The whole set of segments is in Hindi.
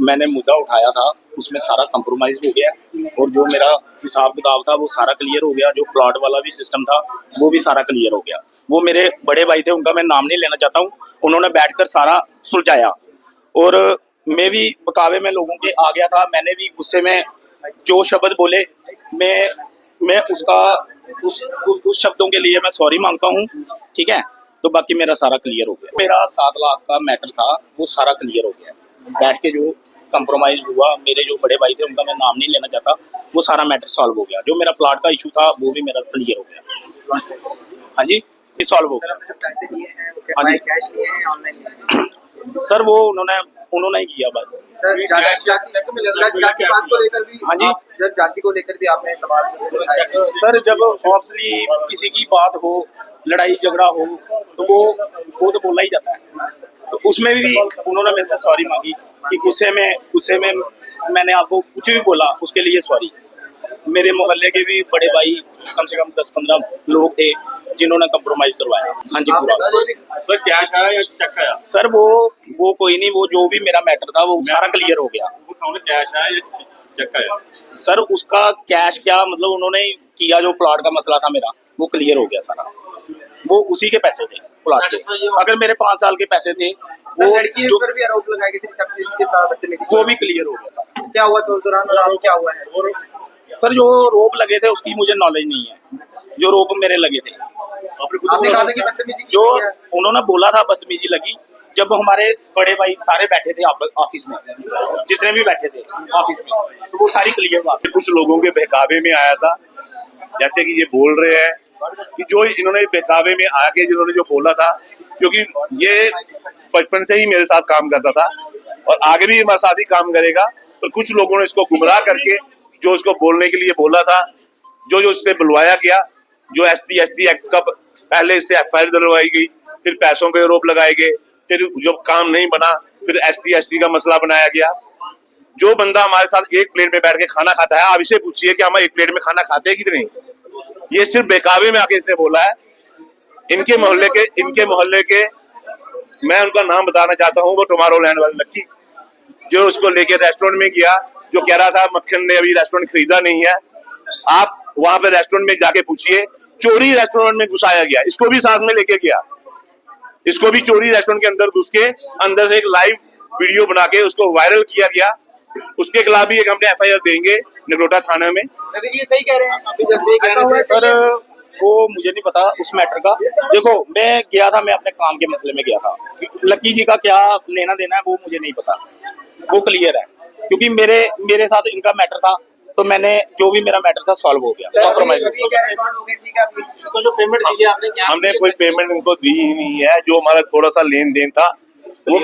मैंने मुद्दा उठाया था उसमें सारा कंप्रोमाइज हो गया और जो मेरा हिसाब किताब था वो सारा क्लियर हो गया। जो प्लॉट वाला भी सिस्टम था वो भी सारा क्लियर हो गया। वो मेरे बड़े भाई थे, उनका मैं नाम नहीं लेना चाहता हूँ, उन्होंने बैठकर सारा सुलझाया और मैं भी बकावे में लोगों के आ गया था। मैंने भी गुस्से में जो शब्द बोले मैं उसका उस शब्दों के लिए मैं सॉरी मांगता हूँ, ठीक है। तो बाकी मेरा सारा क्लियर हो गया। मेरा 7 लाख का मैटर था वो सारा क्लियर हो गया। बैठ के जो कंप्रोमाइज हुआ, मेरे जो बड़े भाई थे उनका मैं नाम नहीं लेना चाहता, वो सारा मैटर सॉल्व हो गया। जो मेरा प्लॉट का इशू था वो भी मेरा क्लियर हो गया। हाँ जी, सॉल्व हो गया। हाँ जी सर, वो उन्होंने ही किया बात। हाँ जी, जाति को लेकर भी आपने सवाल सर जब ऑब्वियसली किसी की बात हो, लड़ाई झगड़ा हो तो वो तो बोला ही जाता है। तो उसमें भी उन्होंने मेरे से सॉरी मांगी कि गुस्से में मैंने आपको कुछ भी बोला, उसके लिए सॉरी। मेरे मोहल्ले के भी बड़े भाई कम से कम 10-15 लोग थे जिन्होंने कंप्रोमाइज करवाया। हाँ जी, पूरा। तो कैश आया या चेक आया? सर वो कोई नहीं, वो जो भी मेरा मैटर था वो सारा क्लियर हो गया। वो सामने कैश आया या चेक आया? सर उसका कैश क्या मतलब, उन्होंने किया जो प्लॉट का मसला था मेरा वो क्लियर हो गया सारा। वो उसी के पैसे थे प्लॉट के। अगर मेरे 5 साल के पैसे थे वो लड़की जो पर भी आरोप लगाए गए थे रिसेप्शनिस्ट के साथ, वो भी क्लियर हो गया सर। क्या हुआ था उस दौरान और क्या हुआ है? सर जो रोप लगे थे उसकी मुझे नॉलेज नहीं है, जो रोप मेरे लगे थे। आपने कहा था कि बदतमीजी की जो है। उन्होंने बोला था बदतमीजी लगी, जब हमारे बड़े भाई सारे बैठे थे ऑफिस में, जितने भी बैठे थे ऑफिस में, तो वो सारी क्लियर बात। कुछ लोगों के बहकावे में आया था, जैसे कि ये बोल रहे हैं कि जो इन्होंने बहकावे में आके जिन्होंने जो बोला था, क्योंकि ये बचपन से ही मेरे साथ काम करता था और आगे भी हमारे साथ ही काम करेगा, तो कुछ लोगों ने इसको गुमराह करके जो उसको बोलने के लिए बोला था, जो उससे बुलवाया गया, जो ST एक्ट का पहले इससे FIR दिलवाई गई, फिर पैसों के आरोप लगाए गए, फिर जो काम नहीं बना फिर ST का मसला बनाया गया। जो बंदा हमारे साथ एक प्लेट में बैठ के खाना खाता है, आप इसे पूछिए कि हम एक प्लेट में खाना खाते हैं कि नहीं। ये सिर्फ बेकावे में आके इसने बोला है। इनके मोहल्ले के मैं उनका नाम बताना चाहता हूँ, वो टुमारो लैंड वाले लक्की, जो उसको लेके रेस्टोरेंट में गया, जो कह रहा था मक्खन ने अभी रेस्टोरेंट खरीदा नहीं है। आप वहां पे रेस्टोरेंट में जाके पूछिए, चोरी रेस्टोरेंट में घुसाया गया, इसको भी साथ में लेके गया, इसको भी चोरी रेस्टोरेंट के अंदर घुस के अंदर से एक लाइव वीडियो बना के उसको वायरल किया गया। उसके खिलाफ भी एक हमने FIR देंगे नगरोटा थाना में। अभी ये सही कह रहे हैं, अभी जैसे ऐसा हुआ है सर वो मुझे नहीं पता उस मैटर का। देखो मैं गया था, मैं अपने काम के मसले में गया था, लक्की जी का क्या लेना देना है वो मुझे नहीं पता, वो क्लियर है क्योंकि मेरे साथ इनका मैटर था, तो मैंने जो भी मेरा मैटर था सॉल्व हो गया। कॉम्प्रोमाइज जो पेमेंट दी है आपने, हमने कोई पेमेंट इनको दी ही नहीं है। जो हमारा थोड़ा सा लेन देन था वो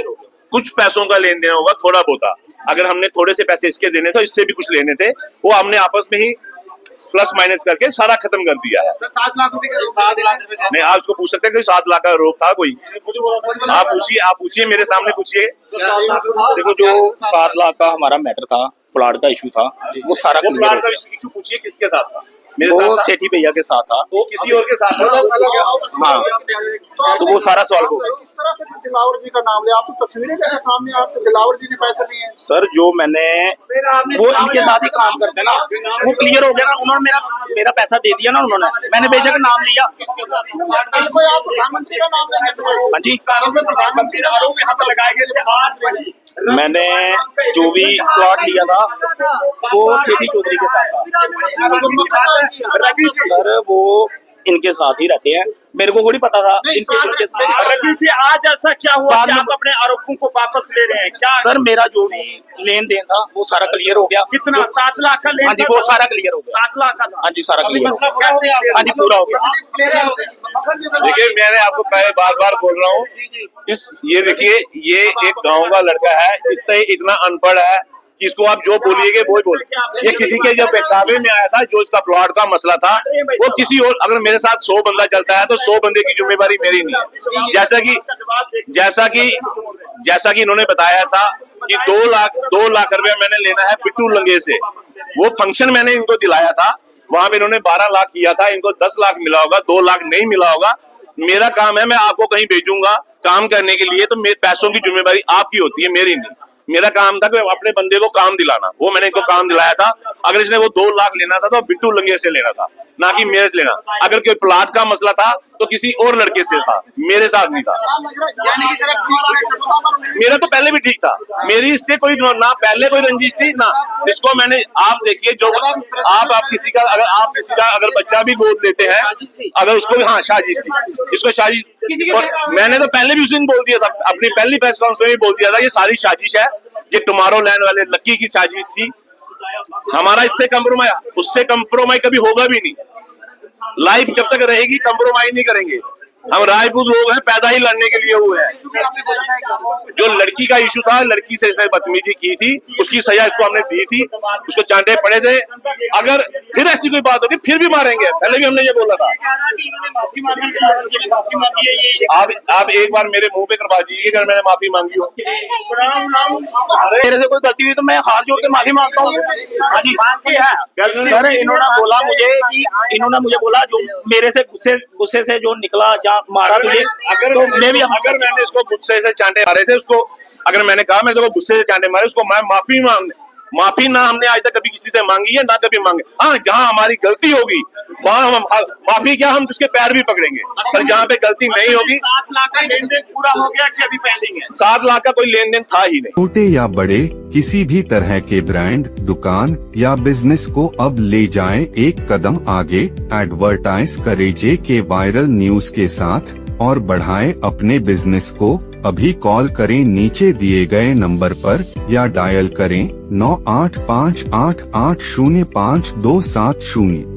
कुछ पैसों का लेन देन होगा, थोड़ा बहुत। अगर हमने थोड़े से पैसे इसके देने थे, इससे भी कुछ लेने थे, वो हमने आपस में ही प्लस माइनस करके सारा खत्म कर दिया है। 7 लाख रुपए का 7 लाख रुपए नहीं, आप उसको पूछ सकते हैं कि 7 लाख का आरोप था कोई। आप पूछिए मेरे सामने पूछिए। देखो जो 7 लाख का हमारा मैटर था, प्लॉट का इशू था, वो सारा वो क्लियर हो प्लाट का गया। इशू पूछिए किसके साथ था। मेरे वो साथ था, सेठी भैया के साथ था, वो किसी और के साथ था। हाँ, तो वो सारा सॉल्व हो गया। किस तरह से फिर दिलावर जी का नाम लिया? आप तो तस्वीरें जैसे सामने आप तो दिलावर जी ने पैसे लिए हैं। सर जो मैंने वो इनके साथ ही काम करते ना, वो क्लियर हो गया ना। उन्होंने मेरा पैसा दे दिया ना, उन्होंने, मैंने बेशक नाम लिया। कोई आप प्रधानमंत्री का नाम लेंगे? हाँ जी, प्रधानमंत्री का आरोप यहाँ पे लगाए गए थे। मैंने जो भी प्लॉट लिया था वो सेठी चौधरी के साथ था। सर वो इनके साथ ही रहते हैं, मेरे को थोड़ी पता था इनके रवि जी, आज ऐसा क्या हुआ बाद कि में- आप अपने आरोपों को वापस ले रहे हैं? क्या सर मेरा जो भी लेन देन था वो सारा क्लियर हो गया। कितना? 7 लाख का लेन हाँ जी, था? वो सारा क्लियर हो गया। 7 लाख का था? हाँ जी, सारा क्लियर हो मतलब गया। कैसे? हाँ जी, पूरा हो गया। देखिए, मैंने आपको पहले बार बोल रहा हूँ, ये देखिए, ये एक गांव का लड़का है, इससे इतना अनपढ़ है कि इसको आप जो बोलिएगा वो ही बोल। ये किसी के जब बहकावे में आया था, जो इसका प्लॉट का मसला था, वो किसी और, अगर मेरे साथ 100 बंदा चलता है तो 100 बंदे की जिम्मेवारी मेरी नहीं है। जैसा कि इन्होंने बताया था कि 2 लाख रुपया मैंने लेना है पिट्टू लंगे से, वो फंक्शन मैंने इनको दिलाया था, वहां पे इन्होंने 12 लाख किया था, इनको 10 लाख मिला होगा, 2 लाख नहीं मिला होगा। मेरा काम है, मैं आपको कहीं भेजूंगा काम करने के लिए, तो मेरे पैसों की जिम्मेवारी आपकी होती है, मेरी नहीं। मेरा काम था कि अपने बंदे को काम दिलाना, वो मैंने इनको काम दिलाया था। अगर इसने वो 2 लाख लेना था तो बिट्टू लंगे से लेना था, ना कि मेरे से लेना। अगर कोई प्लाट का मसला था तो किसी और लड़के से था, मेरे साथ नहीं था। यानी कि सर अब ठीक है सब। मेरा तो पहले भी ठीक था, मेरी इससे कोई ना पहले कोई रंजिश थी ना इसको मैंने। आप देखिए जो आप किसी का अगर बच्चा भी गोद लेते हैं, अगर उसको भी, हाँ साजिश थी, इसको साजिश। और मैंने तो पहले भी उस दिन बोल दिया था, अपनी पहली प्रेस कॉन्फ्रेंस में भी बोल दिया था, ये सारी साजिश है, ये टुमारो लैंड वाले लक्की की साजिश थी। हमारा इससे कंप्रोमाइज, उससे कंप्रोमाइज कभी होगा भी नहीं। लाइफ जब तक रहेगी कंप्रोमाइज नहीं करेंगे। हम राजपूत लोग हैं, पैदा ही लड़ने के लिए हुए हैं। जो लड़की का इशू था, लड़की से इसने बदतमीजी की थी, उसकी सजा इसको हमने दी थी, उसको चांटे पड़े थे। अगर फिर ऐसी कोई बात होगी फिर भी मारेंगे, पहले भी हमने ये बोला था। आप एक बार मेरे मुंह पे करवा दीजिए अगर मैंने माफी मांगी हो। मेरे से कोई गलती हुई तो मैं हाथ जोड़ के माफी मांगता हूँ। हाँ जी सर, इन्होंने मुझे बोला जो मेरे से गुस्से से जो निकला, जहाँ मारा तुझे, अगर मैंने इसको गुस्से से चांटे मारे थे, उसको अगर मैंने कहा मैं तो गुस्से से चांटे मारे, उसको मैं माफी ना हमने आज तक कभी किसी से मांगी है, ना कभी मांगे। हाँ, जहाँ हमारी गलती होगी वहाँ हम माफी क्या, हम उसके पैर भी पकड़ेंगे, पर जहाँ पे गलती नहीं होगी। 7 लाख का लेन देन पूरा हो गया कि अभी पेंडिंग है? 7 लाख का कोई लेन देन था ही नहीं। छोटे या बड़े किसी भी तरह के ब्रांड, दुकान या बिजनेस को अब ले जाएं एक कदम आगे। एडवर्टाइज करें JK वायरल न्यूज के साथ और बढ़ाएं अपने बिजनेस को। अभी कॉल करें नीचे दिए गए नंबर पर या डायल करें 9858805270।